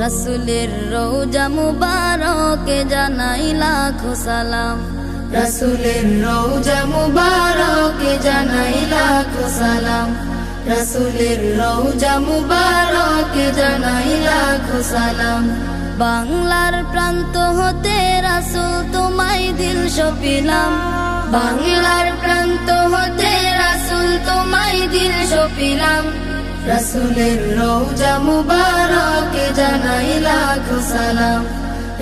রাসূলের রওজা মুবারকে জানাই লাখো সালাম, রাসূলের রওজা মুবারকে জানাই লাখো সালাম, রাসূলের রওজা মুবারকে জানাই লাখো সালাম। বাংলার প্রান্ত হতে রাসূল তোমায় দিল সপিলাম, বাংলার প্রান্ত হতে রাসূল তোমায় দিল সপিলাম, রাসূলের রওজা মুবারকে জানাই লাখো সালাম,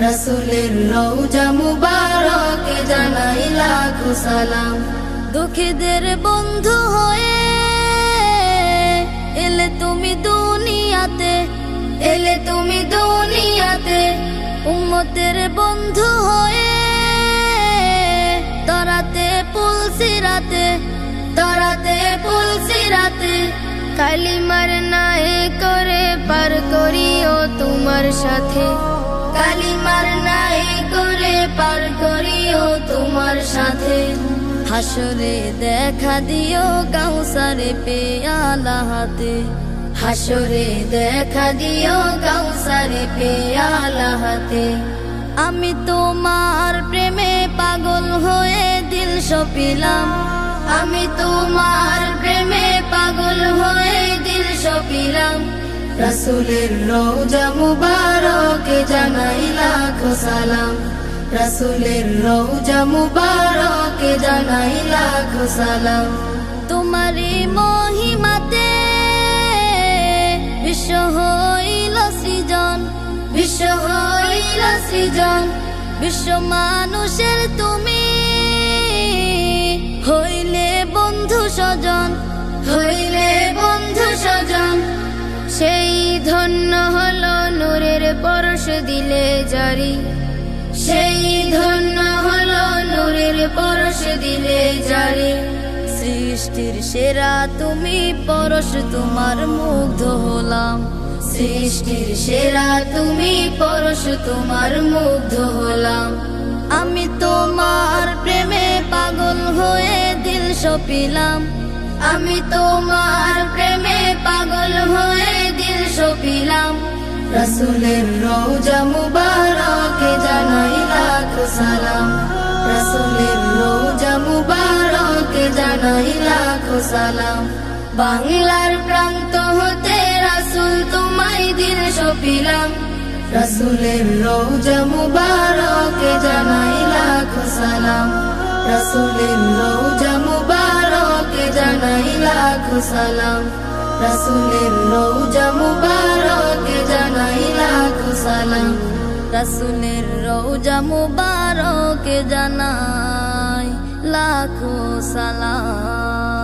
রাসূলের রওজা মুবারকে জানাই লাখো সালাম। দুঃখীদের বন্ধু হয়ে এলে তুমি দুনিয়াতে, এলে তুমি দুনিয়াতে, উম্মতের বন্ধু হয়ে তরাতে পুলসিরাতে, তরাতে পুলসিরাতে, কালিমার নায়ে করে পার করিও তোমার সাথে, কালিমার নায়ে করে পার করিও তোমার সাথে। হাসরে দেখা দিও কাউসারে পেয়ালা হাতে, হাসরে দেখা দিও কাউসারে পেয়ালা হাতে। আমি তোমার প্রেমে পাগল হয়ে দিল সপিলাম, আমি তোমার প্রেমে পাগল হয়ে দিল সপিলাম, রাসূলের রওজা মুবারকে জানাই লাখো সালাম, রাসূলের রওজা মুবারকে জানাই লাখো সালাম। তোমারই মহিমাতে বিশ্ব হইল সৃজন, বিশ্ব হইল সৃজন, বিশ্ব মানুষের তুমি হইলে বন্ধু স্বজন, হইলে বন্ধু স্বজন। সেই ধন্য হলো নূরের পরশ দিলে জারি, সেই ধন্য হলো নূরের পরশ দিলে জারি। সৃষ্টির সেরা তুমি পরশ তোমার মুগ্ধ হলাম, সৃষ্টির সেরা তুমি পরশ তোমার মুগ্ধ হলাম। আমি তোমার প্রেমে পাগল হয়ে দিল সপিলাম, আমি তোমার প্রেমে পাগল হয়ে দিল সপিলাম, রাসূলের রওজা মুবারকে জানাই লাখো সালাম, রাসূলের রওজা মুবারকে জানাই লাখো সালাম। বাংলার প্রান্ত হতে রাসূল তোমায় দিল সপিলাম, রাসূলের রওজা মুবারকে জানাই লাখো সালাম, রাসূলের রওজা মুবারকে জানাই লাখো সালাম, রাসূলের রওজা মুবারকে জানাই লাখো সালাম, রাসূলের রওজা মুবারকে জানাই লাখো সালাম।